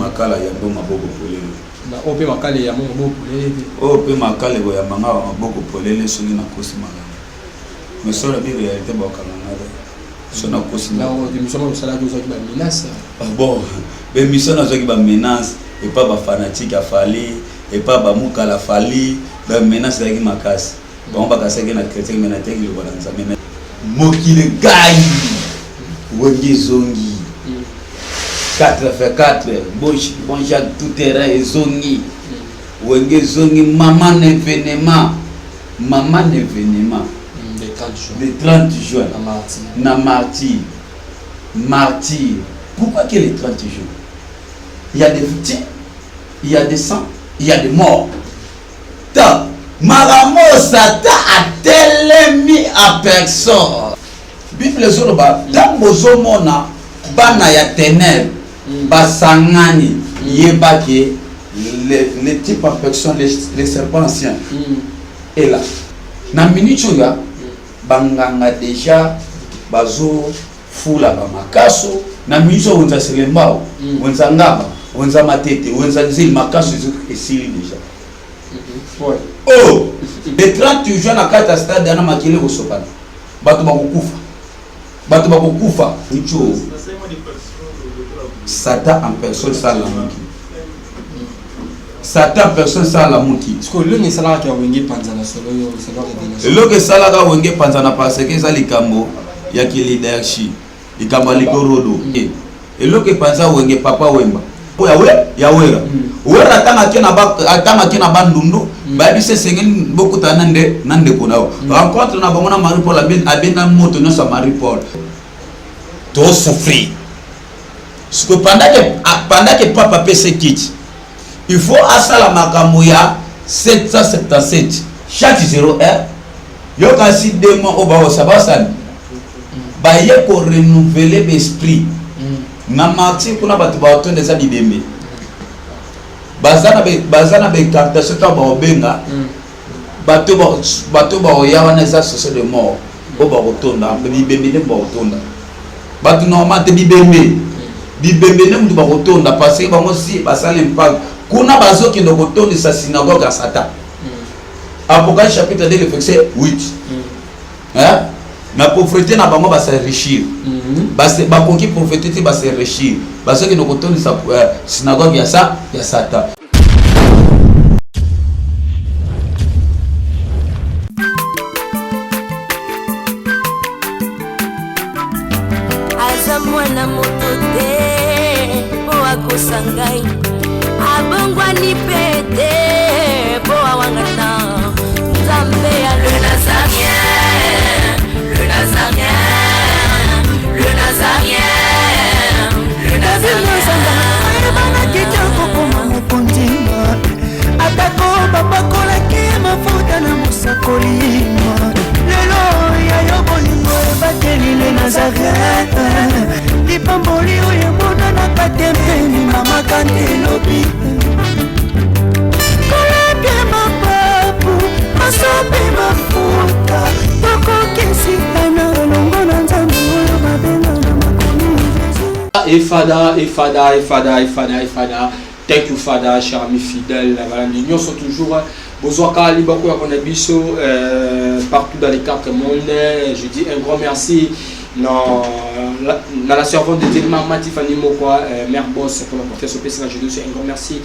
makala ya ndo maboko polele na ope makala ya maboko polele ope makala ya manga maboko polele songi na kosi manga mais sur la réalité ba kananga sona kosi na o de mission sala ko zaki ba menace bon be mission na zaki ba menace et pas ba fanatique a fali et pas ba mukala fali ba menace zaki makasi bon ba kaseke na chrétien mais na teki le bona nzambe mokile gai wengi zongi 4x4 bon Jacques tout terrain et zongi wengi zongi maman événement le 30 juin na martyr pourquoi que le 30 juin il y a des victimes il y a des sangs il y a des morts ta maramo Satan a tellement à personne Bible zoroba tango zomona bana ya ténèbres basangani yebake les types en personne les serpents anciens et là na minute ya banganga déjà bazo fula ba makaso na minute onza selembao onza ngaba onza matete onza nzili makaso esili déjà oh le 30 juin na kata stade na makile kosopana bato bakukufa nicho Satan en personne ça la muki Satan en personne ça la muki parce que le ne sala ka wenge panzana solo yo sala ka le que sala ka wenge panzana parce que ça likambo ya ki leadership likambo likorodo et le que panza wenge papa wemba ya wera atanga kena bandundu babi se sengen beaucoup tanande nande konao rencontre na bamona Marie Paul abena moto no sa Marie Paul to souffrir parce que pendant que papa pese quitte il faut asala makambo ya 777 chaque 0 heure yo kasi demo oba sabasani ba ye ko renouveler l'esprit na martyr kuna batu ba otonde za bibembe bazana be carte sur ta ba obenga bato ba oyawa na za soso de mort oba otonda bibembe ne ba otonda batu normal te bibembe ne mutu ba otonda parce que bango si basale mpaka kuna bazoki ndo kotonda sa synagogue à Satan Apocalypse chapitre 2 verset 8 hein na pauvreté na bango ba s'enrichir ba konki pauvreté ba s'enrichir bazoki ndo kotonda sa synagogue ya Satan mwana motote po akosangai abongwani pete po awangata nzambe ya le nazarien bana kitoko koma mokondima atako babakolaki mafuta na mosakolima lelo yayo bolingo ebateli le Nazareth lipamboli oyo monanaka tempeni mama kandelobi kolabie mapapu masopi mafuta tokokisitana longo na nzambe oyo babenga na makomi Efada. Thank you, Father, cher ami fidèle. Nous sommes toujours besoin partout dans les quatre mondes. Je dis un grand merci dans la servante de Dieu, Maman Tiffany Mokwa, Mère Boss, pour la confiance au PC. Je dis un grand merci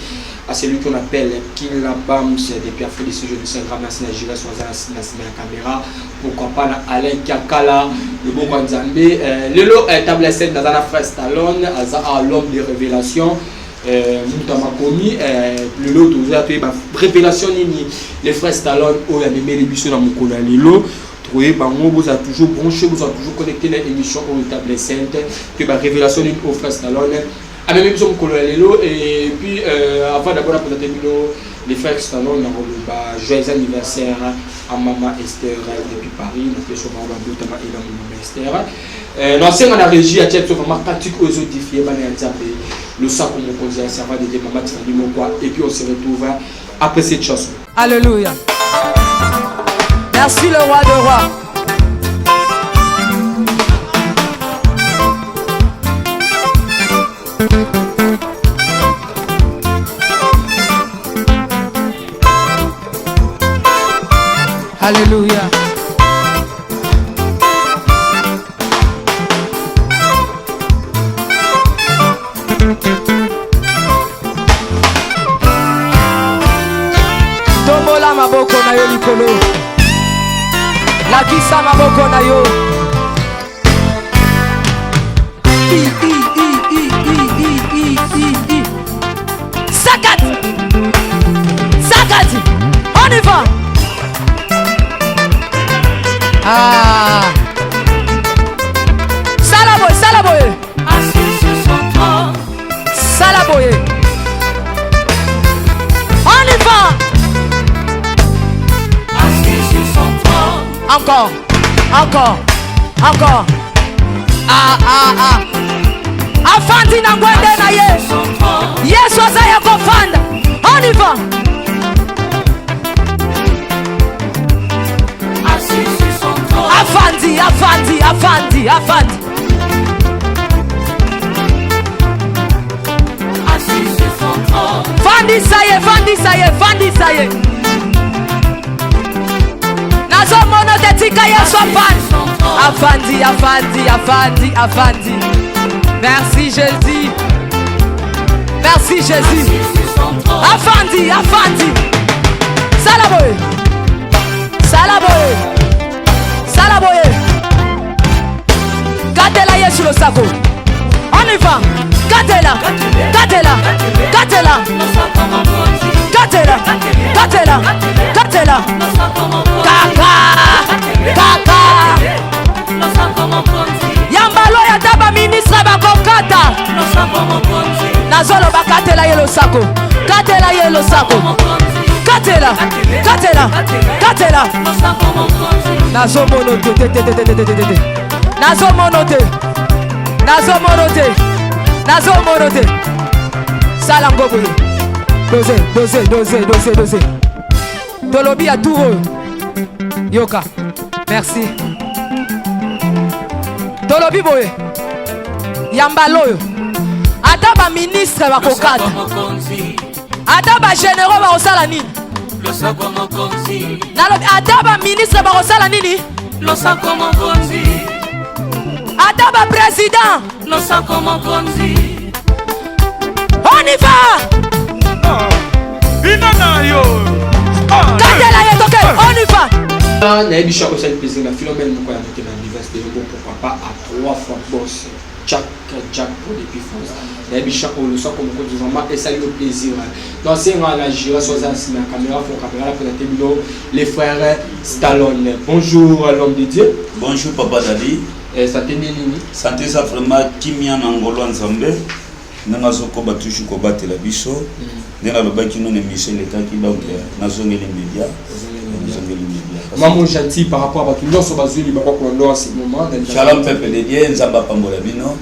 à celui qu'on appelle Kilabam, c'est des pierres folies. Je dis un grand merci à Gilles Soazan, la caméra, pourquoi pas Alain Kiakala, le bon Kwanzambe. Lelo table scène dans la frère Stallone, à l'homme des révélations. Moutamakomi, le lot révélation les frères Stallone, où il y a des émissions dans mon canal. Vous avez toujours branché, vous avez toujours connecté l'émission au table sainte, que la révélation aux frères Stallone. À même émission et puis avant d'abord la présenter les frères Stallone, joyeux anniversaire à Maman Esther depuis Paris, nous faisons notamment Maman Esther. L'ancien à la régie a été vraiment pratique aux audifiés, le sac comme on considère servant de Maman Tiffany Mokwa, et puis on se retrouve après cette chanson. Alléluia. Merci le roi de rois. Alléluia. Tombola maboko na yo likolo. Lakisa maboko na yo. Sakati. Sakati. On y va. Ah. Salaboye, salaboye. Assis sur son trône. Salaboye. On y va. Assis sur son trône. Encore. Encore. Encore. Ah, ah, ah. Afandi na ngwende na ye. Yesu azaya kofanda. On y va. Assis sur son trône. Afandi, afandi, afandi, afandi. Assis sur son trône. Fandi saye, fandi saye, fandi saye. Nazo mono te tika Yesu afandi. Afandi, afandi, afandi, afandi. Merci Jésus. Merci Jésus. Afandi, afandi. Salaboye. Salaboye. Salaboye. Gatela Yesu le sako. On y va. Gatela. Gatela. Gatela. Gatela. Gatela. Gatela. Kaka. Kaka. Yambalo ya taba ministre bakokata. Nazolo bakatela yelo sako. Katela yelo sako. Katela. Katela. Katela. Nazo monote. Nazo monote. Nazo monote. Nazo monote. Salangobo. Dose. Tolobi a tout. Yoka. Merci. Tolobi boye. Yambaloyo. Ataba ministre bakokata. Ataba généraux bakosala nini? Nalobi ataba ministre bakosala nini? Ataba président. On y va. Katela yetoke. On y va. Nayebi chaque fois le plaisir la Philomène moko ya moke na université yo pour papa à 3 fois boss Jack pour depuis France. Nayebi chaque le soir comme quoi vraiment et ça le plaisir. Donc c'est la gira sur la caméra pour caméra pour la les frères Stallone. Bonjour l'homme de Dieu. Bonjour papa Dadi. Santé nini? Santé ça vraiment kimia na ngolo nzambe. Nanga zoko batushu ko batela biso. Nena lobaki non émission les temps qui donc nazongeli média. Maman gentil par rapport à tout le monde sur basé liba ko ndo à ce moment. Shalom peuple de Dieu nzamba pambola bino.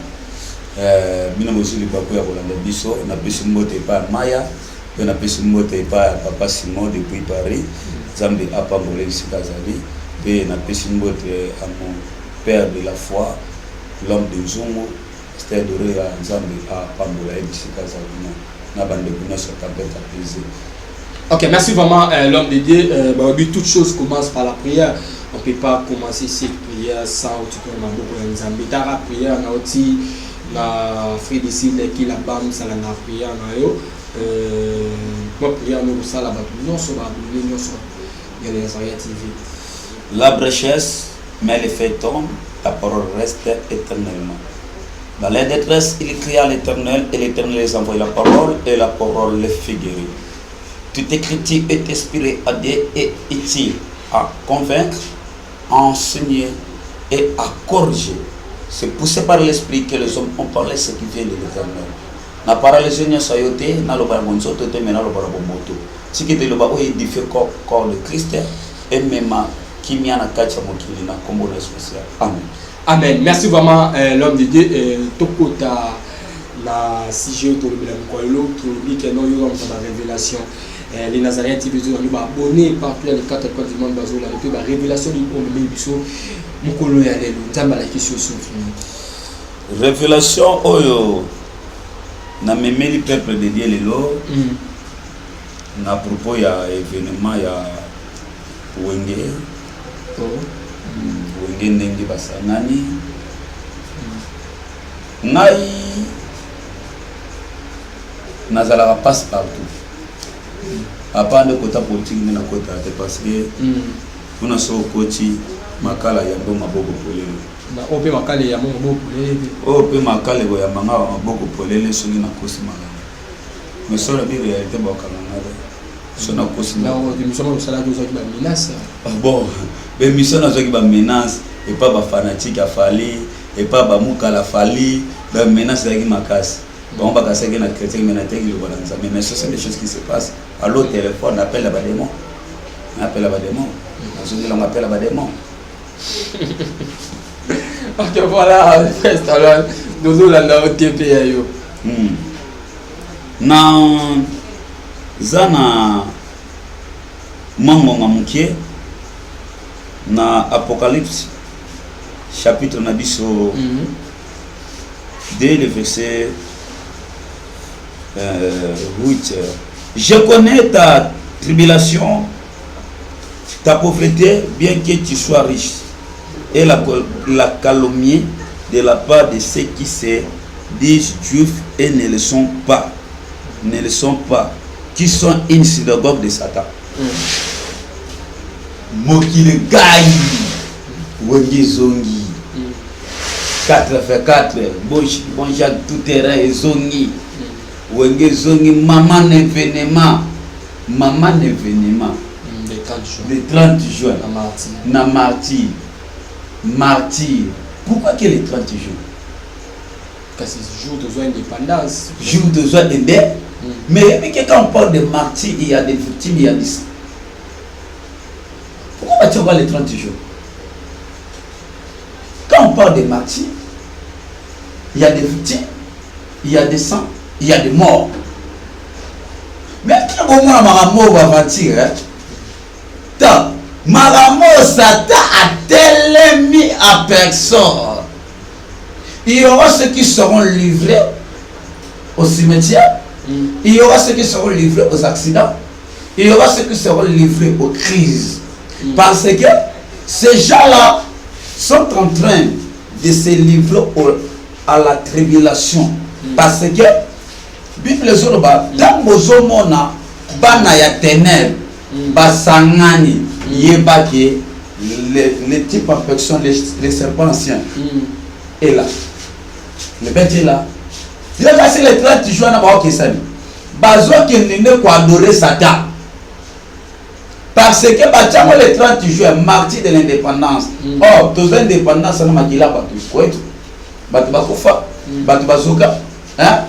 Bino mosu liba ko ya kolanda biso na pesi mbote pa Maya. Na pesi mbote pa papa Simon depuis Paris. Nzambe apambola bisikazali. Et na pesi mbote à mon père de la foi, l'homme de Nzungu, c'était doré à Nzambe à Pambola et Bisikazali. Na bande kuna sur tapette à plaisir. Ok, merci vraiment l'homme de Dieu. Toute chose commence par la prière. On ne peut pas commencer cette prière sans Nzambe. Dans la prière, on a aussi la Frédicile qui la bam ça la prière na yo. Moi prière nous ça la non sur la non sur il y a les TV. L'arbre chasse, mais les feuilles tombent, la parole reste éternellement. Dans la détresse, il crie à l'Éternel et l'Éternel les envoie la parole et la parole les fait guérir. Toute écriture est inspirée à Dieu et utile à convaincre, à enseigner et à corriger. C'est poussé par l'Esprit que les hommes ont parlé ce qui vient de l'Éternel. Na parole Seigneur sayote, na lo baragonzo tote mena lo barabomoto. Ce qui est le bas édifié corps de Christ et même qui m'y a na kacha mokili na kombo spécial. Amen. Amen. Merci vraiment l'homme de Dieu. Tokota la CGO to le mkoelo to li que non yo dans la révélation. Les Nazaréens TV nous abonner partout les 4 coins du monde bazo la depuis la révélation du homme biso mukolo ya lelo nzamba la question sur fini. Révélation oyo na memeli peuple de Dieu lelo. Na propos ya événement ya Wenge wenge ndenge basangani ngai nazalaka passe partout apande kota politique nde nakota te parce que kuna so okoti makala ya ndo maboko polele ope makale ya maboko polele ope makale ya maboko polele soki nakosi makala mais sur la réalité bakanganga so nakosi bon bémission nazwaki bamenace epa bafanatique afali epa bamukala fali bamenace ezalaki makasi bango bakasaki na chrétien mais nateki lokola na nzambe mais ce sont des choses qui se passent à l'autre téléphone appelle badémon nazokilango appelle badémon. Ok, voilà, alors nous allons OTP yo. Na zana mangonga mukie na Apocalypse chapitre na biso dès le verset 8. Je connais ta tribulation, ta pauvreté, bien que tu sois riche, et la calomnie de la part de ceux qui se disent juifs et ne le sont pas, qui sont une synagogue de Satan. Mokile Gai, Wengi Zongi, 4x4, bon Jacques tout terrain et Zongi, Wengi Zongi, maman événement, le 30 juin, na martyr. Pourquoi que le 30 juin? Parce que c'est jour de joie indépendance. Jour de joie indépendance. Mais quand on parle de martyrs, il y a des victimes, il y a des sangs. Pourquoi tu vois les 30 jours? Quand on parle de martyrs, il y a des victimes, il y a des sangs, il y a des morts. Mais quand on a un mort à martyr, Maramo Satan a tellement mis à personne. Il y aura ceux qui seront livrés au cimetière. Il y aura ceux qui seront livrés aux accidents. Il y aura ceux qui seront livrés aux crises. Parce que ces gens-là sont en train de se livrer à la tribulation. Parce que Bible Zoroba, dans Bozomona, Bana ya ténèbres, Basangani, Yebake, les types en personne, les serpents anciens. Et là, le bête est là. Il a passé les 30 jours à Baokesani. Bazo qui n'est pas adorer Satan. Parce que Bachamo les 30 jours, martyr de l'indépendance. Oh, tous les indépendances, ça n'a pas dit là, Batu Bakufa, Batu Bazoka. Hein?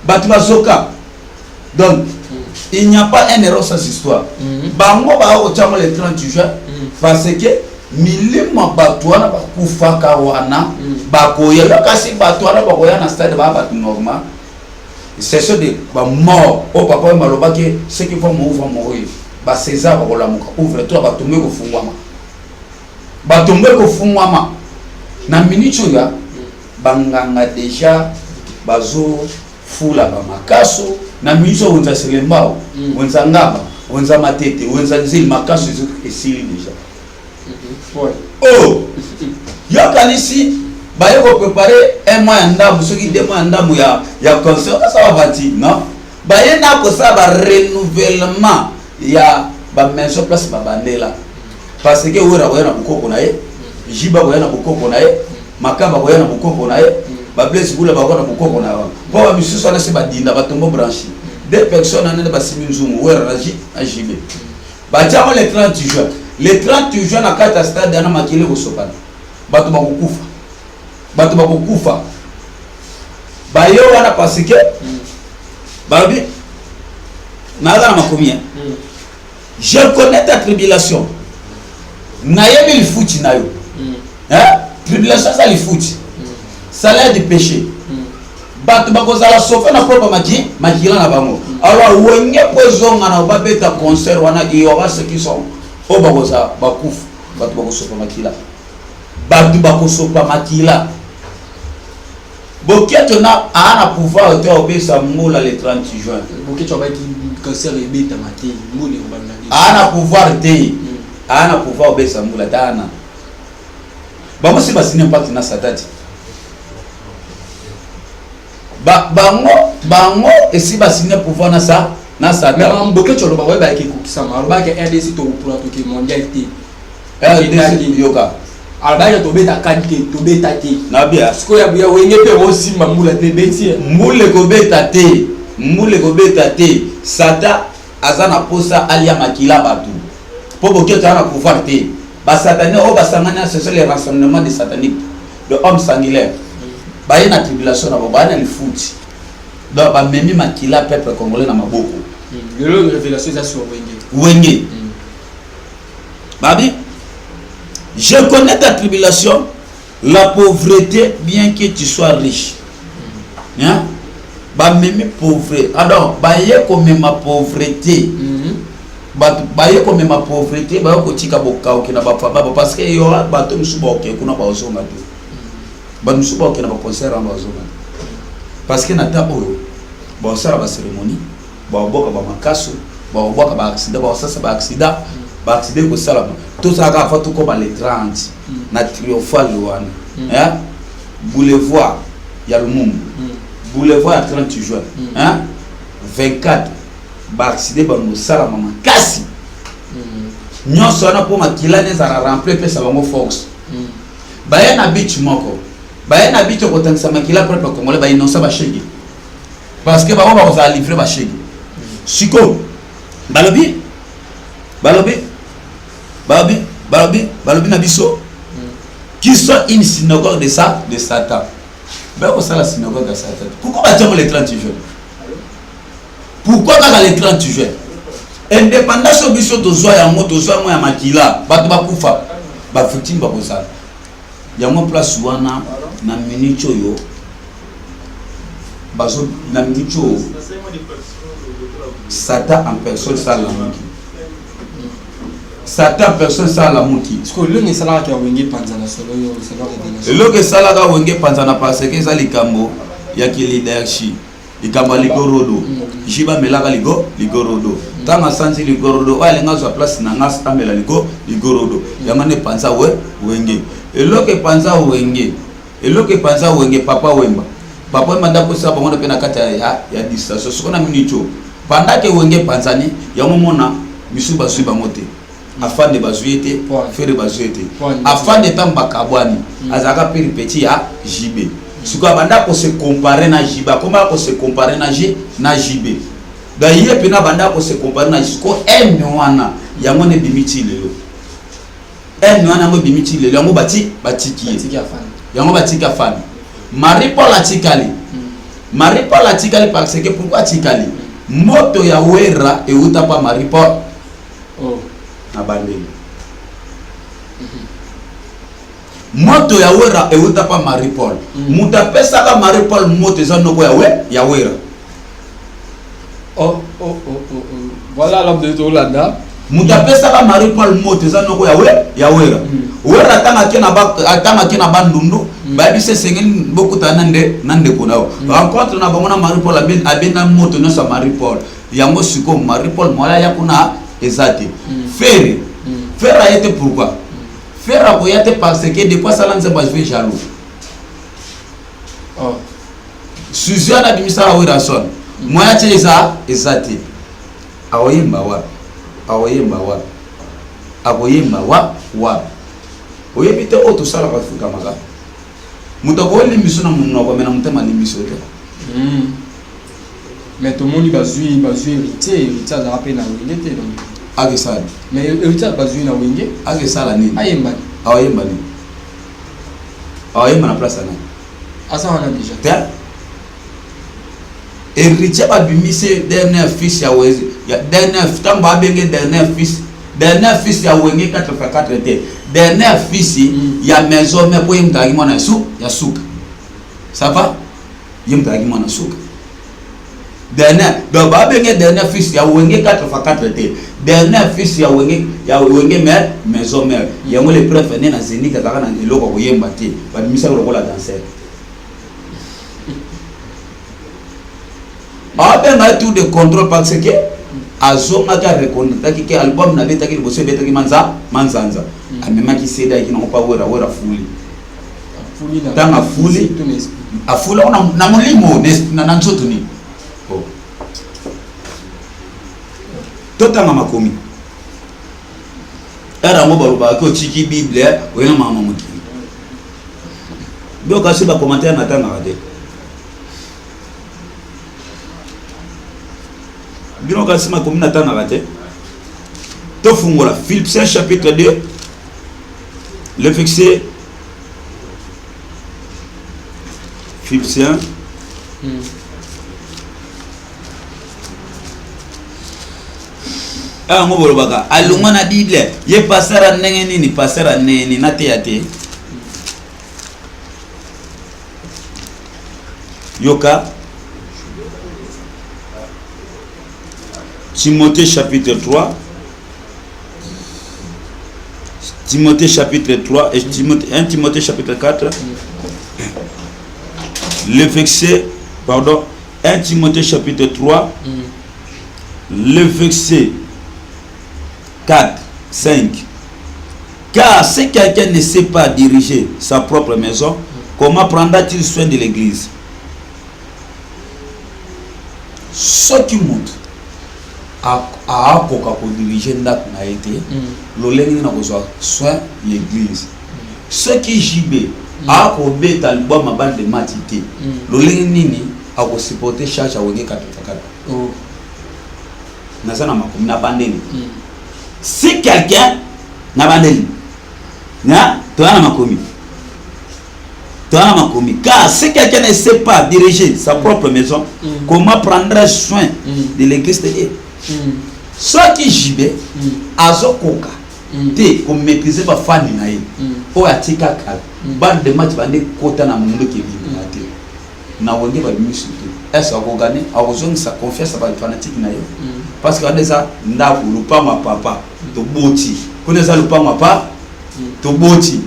Batu Bazoka. Donc, il n'y a pas un erreur sur cette histoire. Bango ba ochamo les 30 juin parce que milima batwana bakufa kawana bakoya lokasi batwana bakoya na stade ba batu normal. C'est ce de ba mort au papa maloba que ceux qui vont mourir ba César bakola muka ouvre toi ba tomber ko fungwama. Ba tomber ko fungwama. Na minute ya banganga déjà bazo fula ba makaso na miso unza selembao unza ngaba unza matete unza nzili makaso esili déjà oh yokanisi baye ko préparer un mois ndamu soki 2 mois ndamu ya concert ça va bati non baye na ko ça ba renouvellement ya ba maison place ba bandela parce que wera na bukoko na ye jiba ko na bukoko na ye makamba ko na bukoko na ye ba blesse bula ba ko na bukoko na ba ba misusu na se ba dinda ba tombo branché. Deux personnes en train de passer une zoom ou à JB. Bachamo le 30 juin. Le 30 juin à 4 stade dans makile au sopana. Batu bakukufa. Batu bakukufa. Bayo wana parce que babi naza na makomia. Je connais ta tribulation. Nayebi le fouti nayo. Hein? Tribulation ça le fouti. Salaire du péché. Batu bakozala sofa na propre makila na bango. Alors wenge pozonga na babeta concert wana iyo ba ceux qui sont o bakoza bakufu batu bakosopa makila. Batu bakosopa makila. Boketo na ana pouvoir te obesa mola le 30 juin. Boketo ba ki concert ebeta matin mole ko bana. Ana pouvoir te. ana pouvoir obesa mbula dana bango si basini impact na satati bango esi basini pouvoir na sa na sata mais mboke cholo ba weba ki kokisama aloba ke RDC to pour to mondial te RDC yoka alba to beta kanté to beta te na bia sko ya bia wenge pe aussi mbula te beti mbule ko beta te sata azana posa alia makila batu po boke tana pouvoir te ba satani o ba sangana ce sont les rassemblements des sataniques de hommes sanguinaires ba yena tribulation na ba na le foot donc ba memi makila peuple congolais na maboko le révélation ça sur wenge babi je connais ta tribulation, la pauvreté, bien que tu sois riche. Hein? Bah même pauvreté. Alors, bah y a comme ma pauvreté. Bah y a comme ma pauvreté, bah ko tika boka ok na ba papa parce que yo ba to musuba ok kuna ba ozonga tu. Ba musuba ok na ba concert en ozonga. Parce que na ta oyo ba osala ba cérémonie, ba oboka ba makaso, ba oboka ba accident, ba osasa ba accident. Accident ko salama tout ça ka fa tout comme les 30 na triomphal wana hein boulevard ya Lumumba boulevard ya 30 juin hein 24 ba accident ba no salama makasi nyonso na po makila ne za remplir pesa bango fox ba ya na beach moko ba ya na beach ko tangisa makila propre congolais ba inonsa ba shege parce que ba ba za livrer ba shege siko balobi na biso qui sont une synagogue de Satan. Ben on la synagogue de Satan. Pourquoi va les 30 juin? Pourquoi dans les 30 juin? Indépendance au biso to zoya moto zoya mo ya makila bato bakufa ba victime ba bosala. Ya mo place wana na minute yo bazo na minute yo Satan en personne ça la moki. Satan personne ça la moki. Parce que le nesala ka wenge panzana solo yo solo révélation. Le que ça la ka wenge panzana parce que ça likambo ya ki leadership. Likambo ligorodo. Jiba melaka ligorodo. Tanga santi ligorodo wa lenga zo place na ngas amela ligorodo. Yamane panza wenge. Le que panza wenge papa wemba. Papa wemba ndako sa bango pe na kata ya distance. So na minito. Pendant que wenge panzani ya momona misuba suba mote. Afin de bazuete faire bazuete afin de tamba kabwani azaka petit ya JB siko banda ko se comparer na JB comment ko se comparer na JB da yé pena banda ko se comparer na siko wana yango ne bimiti lelo wana ngo bimiti lelo yango batiki yango batika fan Marie Paul atikali parce que pourquoi atikali moto ya wera e uta pa Marie Paul abandeli moto ya wera euta pa Marie Paul muta pesa ka Marie Paul moto za noko ya wera voilà l'homme de Tolanda muta pesa ka Marie Paul moto za noko ya wera wera tanga kena bandundu ba bise sengen bokuta nande kunao rencontre na bamona Marie Paul abena moto no sa Marie Paul yango siko Marie Paul mola ya kuna ezate faire a été pourquoi faire a été parce que des fois ça lance pas je jaloux Suzanne bimisa a wera son moya cheza ezate awoyemba wa oyebite auto sala ka fuka maka mutako limiso na munno ko mena mutema limiso te mais tout le monde bazui héritier za rappel na wenge donc age sala mais héritier bazui na wenge age sala nini ayemba na place na asa wana déjà te héritier ba bimise dernier fils ya wezi ya dernier tamba benge dernier fils ya wenge 84 te dernier fils ya maison mais pour yimtagi mona ya suka ça va yimtagi mona suka dernier donc ba benge dernier fils ya wenge 84 te dernier fils ya wenge mère maison mère ya mo le préféré na zeni ka kana eloko ko yemba te ba misa ko la danser abenga tout de contrôle parce que azongaka reconnaître que album na betaki liboso betaki manzanza amemaki seda ki na pas wera fuli tanga fuli afula na molimo na nzoto ni totanga makomi era ngo baluba ko chiki bible wena mama mukili donc asiba commentaire na tanga ade bino kasima komi na tanga ade to fungola Philippiens chapitre 2 le verset Philippiens ngo bolobaka alunga na bible ye pasara ndenge nini pasara neni na te ate yoka Timothée chapitre 3 Timothée chapitre 3 et 1 Timothée chapitre 4 le verset 1 Timothée chapitre 3 le verset 4, 5. Car si quelqu'un ne sait pas diriger sa propre maison, comment prendra-t-il soin de l'église? Ce qui montre à diriger n'a été l'olène n'a pas soin l'église. Ce qui jibé à obéir à l'album à bande de matité, l'olène nini a supporté charge à Wenge 44. Nazana makomi na bandeni. Si quelqu'un n'a pas de car si quelqu'un ne sait pas diriger sa propre maison, comment prendra soin de l'église de Dieu? Ce qui jibé, azokoka, te comme maîtriser ma famille naïe, ou atika kal, bande de match bande kota na mundo qui vit na te, na wenge ba musu te. Est-ce qu'on gagne? A besoin de sa confiance à la fanatique naïe. Parce que ça n'a pas ma papa to boti connais le pas ma papa to boti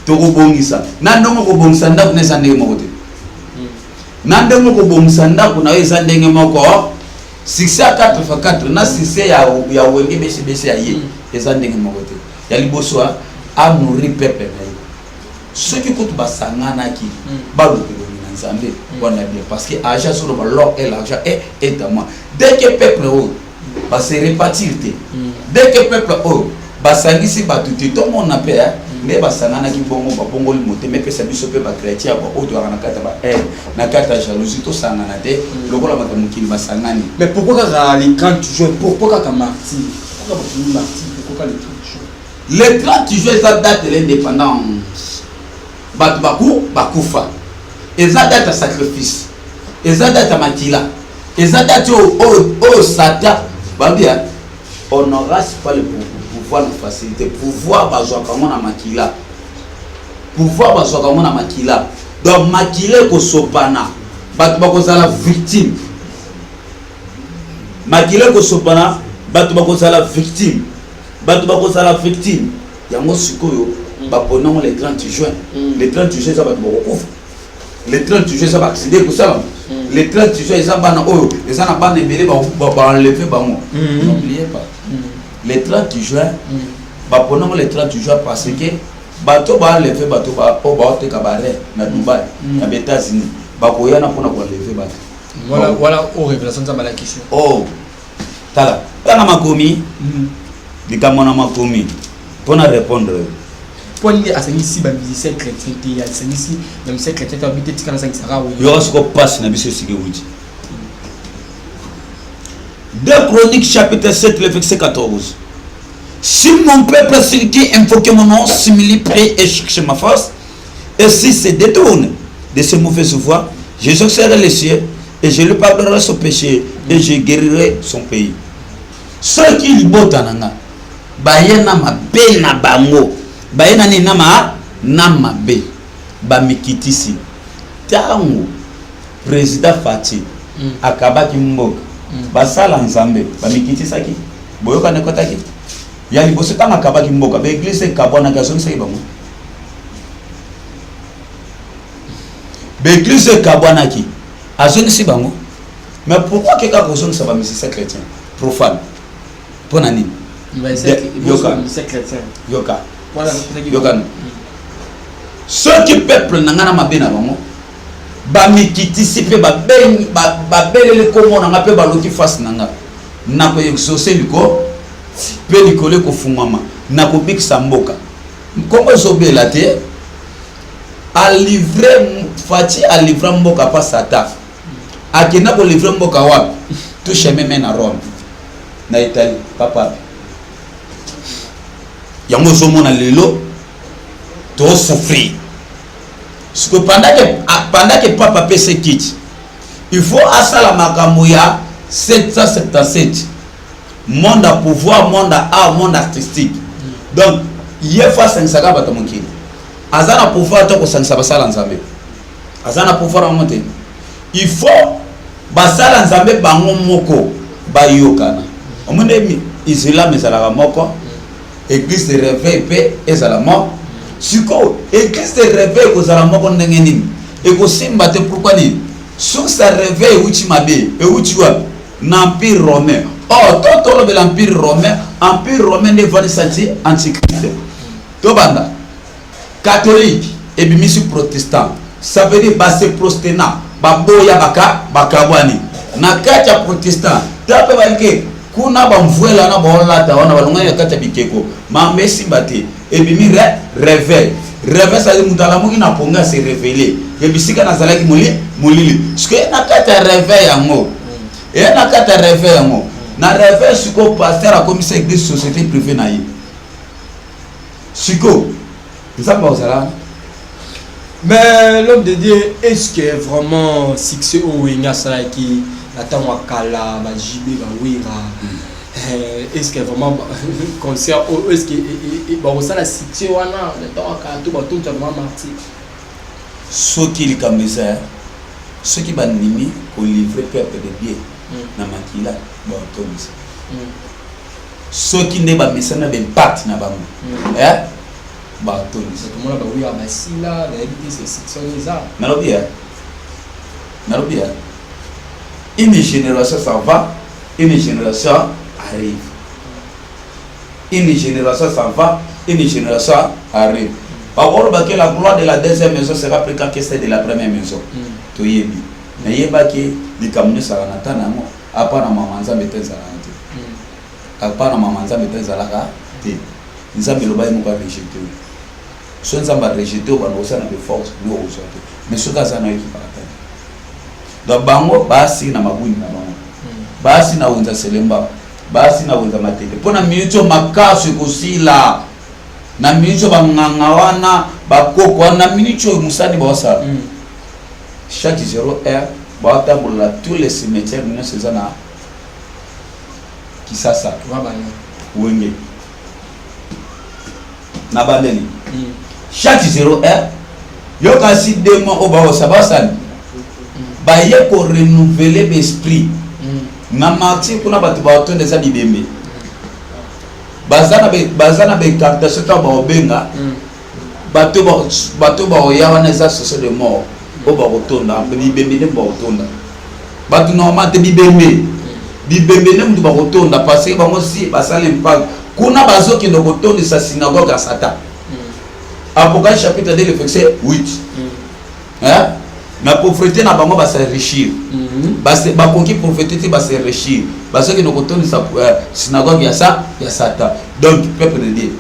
to obongisa nando ko bongisa nda kunesa ndenge moko te nando ko bongisa nda kuna weza ndenge moko 6x4x4 na 6 ya wenge besi ya ye eza ndenge moko te ya liboso a nourrir peuple na ye ce qui coûte basangana ki balo ke nzambe wana bien parce que argent sur le ballon et l'argent est à moi dès que peuple va se répartir. Dès que le peuple va s'angisi, tout le monde a peur, mais va s'angana qui bongo, bongo le moté, mais que ça puisse pas chrétien, na kata jalousie, tout s'angana te, le gars va te va s'angani. Mais pourquoi les 30 jours, pourquoi quand martyr? Pourquoi les martyrs? Pourquoi les 30 jours? Les 30 jours, ça date de l'indépendance. Bakou, bakoufa. Et ça date à sacrifice. Et ça date à makila. Et ça date au Satan. Babia, on n'aura pas le pouvoir de facilité. Pouvoir bazoa comme on a makila. Pouvoir bazoa comme on a makila. Donc makila ko sopana. Batuba ko la victime. Makila ko sopana. Batuba ko la victime. Batuba ko la victime. Yango sikoyo. Baponons les 30 juin. Les 30 juin ça va te recouvrir. Les 30 juin ça va accéder pour ça. Les 30 juin ils ont ban oh ils ont ban ébélé ba enlever ba moi. N'oubliez pas. Les 30 juin baponons les 30 juin parce que bato ba enlever bato ba o ba te cabaret na Dubaï na États-Unis ba koyana pona ko enlever bato. Voilà aux révélations de la question. Oh tala tana makomi dikamona makomi pour répondre. Pour aller à ici ba musicien chrétien et à ici le musicien chrétien a habité tika na 5 sara oui. Yo ce qu'on passe na biso sike wuti. 2 Chroniques chapitre 7 le verset 14. Si mon peuple sur qui invoque mon nom s'humilie, prie et cherche ma face, et si se détourne de ses mauvaises voies, je exaucerai les cieux et je lui pardonnerai son péché et je guérirai son pays. Ceux qui lui botananga bayena mabe na bango bayena ni nama mabe bamikitisi tango président Fati akabaki mboka basala nzambe bamikitisaki boyoka nekotaki ya liboso tanga akabaki mboka ba église kabwana kazongisaki bango ba église kabwana ki azongisi bango mais pourquoi quelqu'un kozongisa ba musicien chrétien profane pona nini yoka ceux qui peuple nangana mabena bango bamikitisi pe babelele kombo nanga pe baloki face nanga nako exaucer liko pe likole ko fungama nako bikisa mboka kombo zobela te a livrer Fati a livré mboka pas sata akina ko livrer mboka wapi tout chemin mène à Rome na Italie papa yango zomona lelo to souffrir ce que pendant que papa pese quitte il faut asala makambo ya 777 monde à pouvoir monde à art monde artistique donc yefa sangaka bato mokili azana pouvoir to ko sangisa basala nzambe azana pouvoir monter il faut basala nzambe bango moko bayokana omone islam ezalaka moko église de réveil pe ezala moko siko église de réveil kozala moko ndenge nini ekosimba te pourquoi nini sur sa réveil uchi mabe e uchi wa l'empire romain toto l'empire romain ne va sati antichrist to banda catholique et bimisi protestant ça veut dire basse protestant baboya bakabwani na kati ya protestant tape balike kuna bamvuela na bolata wana balonga ya kati ya bikeko mamesi bate et bimi réveil ça dit mutala muki na ponga se révéler et bisika na zalaki mulili parce que na kati ya réveil yango et na kati ya réveil yango na réveil siko pasteur a commissaire église société privée na yi siko nzamba ozala. Mais l'homme de Dieu, est-ce que vraiment succès au Wenga Sala qui attend à Kala, Bajibe, Bawira, est-ce que vraiment concert, est-ce que ça la succès ou non, le temps à Kala, tout le vraiment martyr. Ceux qui le commissaire, ceux qui ban nimi, au livre peuple de Dieu, na makila, bon tomis. Ceux qui ne ba mesana ben part na bango, c'est comme là oui à Basila la éviter ces sections là nalobia une génération ça va une génération arrive une génération ça va une génération arrive par contre que la gloire de la deuxième maison sera plus grande que celle de la première maison to yebi na yeba ke likamne sala natana mo apana mamanza betenzala te apana mamanza betenzala ka te nzambe lobai mo ka rejeter so nzamba rejeter o bana osana de force no osote mais so ka sana yiki parata do bango basi na mabuni na bango basi na unza selemba basi na unza matete pona minute makaso kusila na minute banganga wana bakoko na minute musani bosala chaque 0 heure bata pour la tous les cimetières nous c'est na kisasa wenge na bandeli chaque 0 heure yo kasi demo oba osabasani ba ye ko renouveler l'esprit na martyr kuna batu ba otonde za bibembe bazana be captation ta ba obenga bato ba oyawa na za soso de mort oba otonda bibembe ne ba otonda batu normal te bibembe ne mtu ba otonda parce que bango si basale impact kuna bazoki ndo kotonda sa synagogue à Satan. Apocalypse chapitre 2 le verset 8. Hein? Na pauvreté na bango ba s'enrichir. Ba konki pauvreté ba s'enrichir. Bazoki ndo kotonda sa synagogue ya Satan. Donc peuple de Dieu.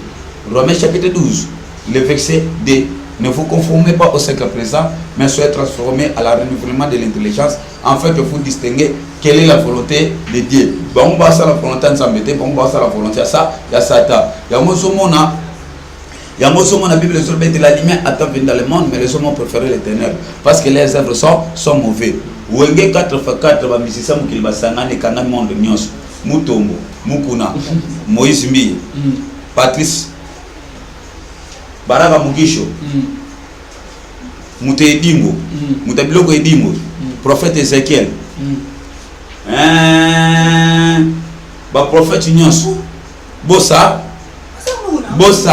Romains chapitre 12 le verset 2. Ne vous conformez pas au siècle présent, mais soyez transformés à la renouvellement de l'intelligence, afin que vous distinguez quelle est la volonté de Dieu. Bon, bah ça la volonté de s'embêter, bon, bah ça la volonté à ça, il y a Satan. Il y a la Bible sur de la lumière attend venir dans le monde, mais les hommes ont préféré les ténèbres, parce que les œuvres sont mauvais. Wenge 4x4, ba misisa mukili basanga ne kana monde nyonso. Mutombo, Mukuna, Moïse Mbi, Patrice Baraka Mugisho, Mute Edimbo, Mutabiloko Edimbo, prophète Ézéchiel, ba prophète nyonso, bosa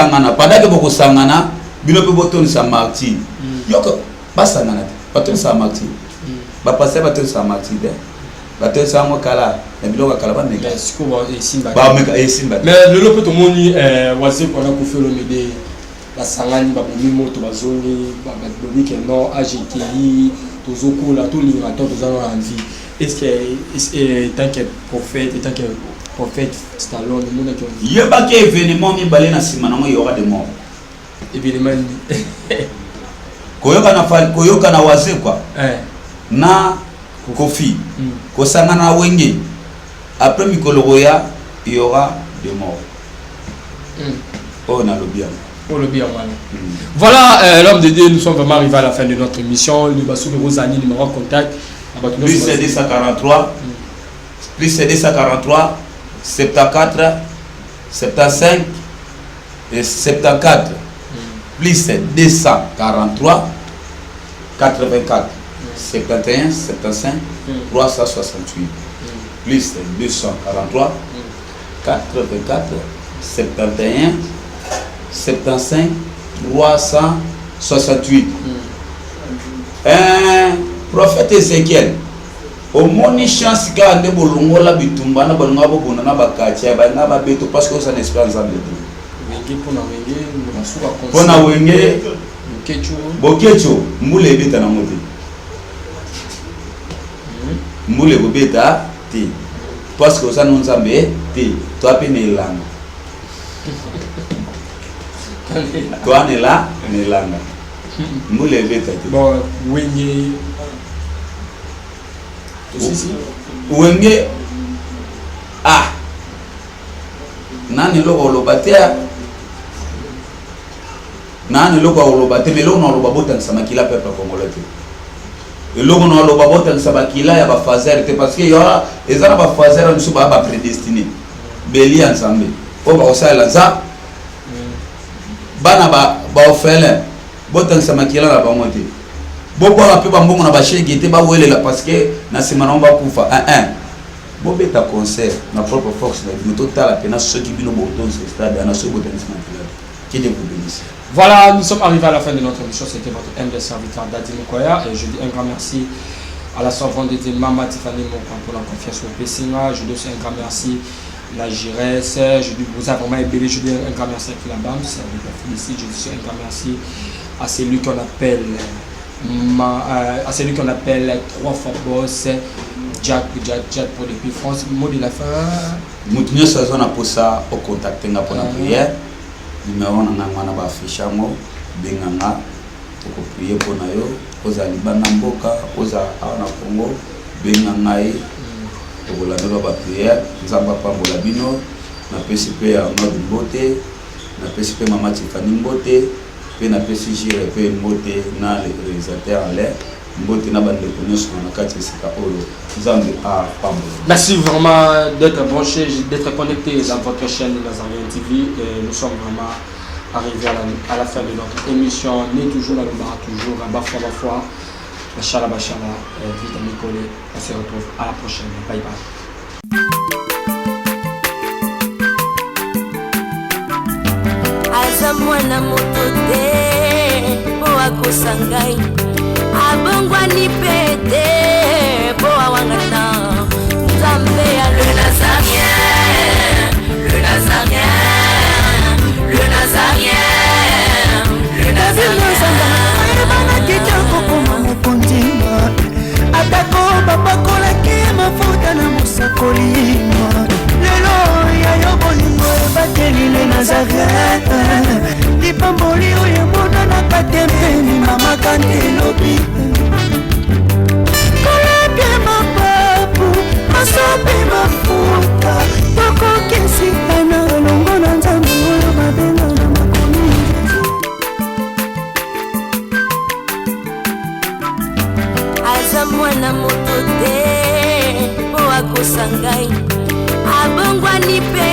ngana, padake boko sangana, bino pe botoni sa martyr. Yoko basangana, batoni sa martyr. Ba passer batoni sa martyr. Batoni sa mo kala, na biloko kala ba meka siko ba esimba ba meka esimba mais le lopo to moni wase ko na ko felo mede la sangani ba bomi moto bazoni ba bomi que non AGTI tozoko la tout l'ingato tozana en vie est-ce que tant que prophète Stallone mon que yeba ke événement mi balé na sima na mo y aura des morts événement koyoka na wase quoi na Kofi ko sangana wenge après mikolo ya il y aura des morts oh na lobia voilà l'homme de Dieu, nous sommes vraiment arrivés à la fin de notre émission. Nous basons le Rosani numéro de contact plus c'est 243 plus c'est 243 74 75 et 74 plus c'est 243 84 71 75 368 plus 243 84 71 75 368 prophète Ézéchiel au moni chance ka nde bolongola bitumba na bolonga bobona na bakatia ba na babeto parce que ça n'espérance en Dieu pona wenge bokecho mbule beta na moto mbule bobeta ti parce que ça non zambe ti to apene ilanga to anela nelanga mbule beta ti bon wenge wenge nani loko lobatea nani loko lobate melo no lobabota nsamakila peuple congolais et loko no lobabota nsabakila ya ba fazer te parce que ya ezana ba fazer nsu ba prédestiné beli ensemble po ba osala za bana ba ofele bota nsamakila la ba moté bobo ape bambongo na bashege te ba welela parce que na semana on va kufa bobeta concert na propre force na bino totala pena ceux qui bino boton ce stade na ceux boton nsamakila qui de vous bénisse. Voilà, nous sommes arrivés à la fin de notre émission. C'était votre humble serviteur Dadi Mokoya et je dis un grand merci à la servante de Mama Tiffany Mokwa pour la confiance au Pessinga. Je dis aussi un grand merci à la Giresse. Je dis vous avez vraiment aidé. Je dis un grand merci à la BAM, c'est avec la félicite. Je dis aussi un grand merci à celui qu'on appelle trois fois boss Jack pour depuis France. Mot de la fin. Moutinho saison a pour ça au contact pour la prière. Numéro na ngana ba affiche mo benganga ko prier pour na yo oza libana mboka oza ana Congo benganga e to la ba prière nzamba pambola bino na PCP ya Nord Mbote na PCP Mama Tiffany Mbote pe na PCG pe Mbote na les réalisateurs en l'air Mbote na bande connaissance na kati sika olo nzambe a pambola. Merci vraiment d'être branché, d'être connecté dans votre chaîne Nazarien TV. Et nous sommes vraiment arrivés à la fin de notre émission. Né toujours dans le bar, toujours à Bafwa. Bachala, vitamine collée. On se retrouve à la prochaine. Bye bye. Azamwana motote Boakosangai Abongwani pete Boa wangata Nzambe ya le Nazarien Le Nazarien Le Nazarien Le Nazarien Ebana kitoko kuma mukundima Atako babakolaki mafuta na musakolima Lelo ya yobolingo ebateli le Nazarien Lipamboli oyo mona na katempeni mama kandelobi Kolabie mapapu masope mafuta Tokokesikana longo na nzambe oyo mabenga na makomi Aza mwana moto te po akosangai Abongwani pe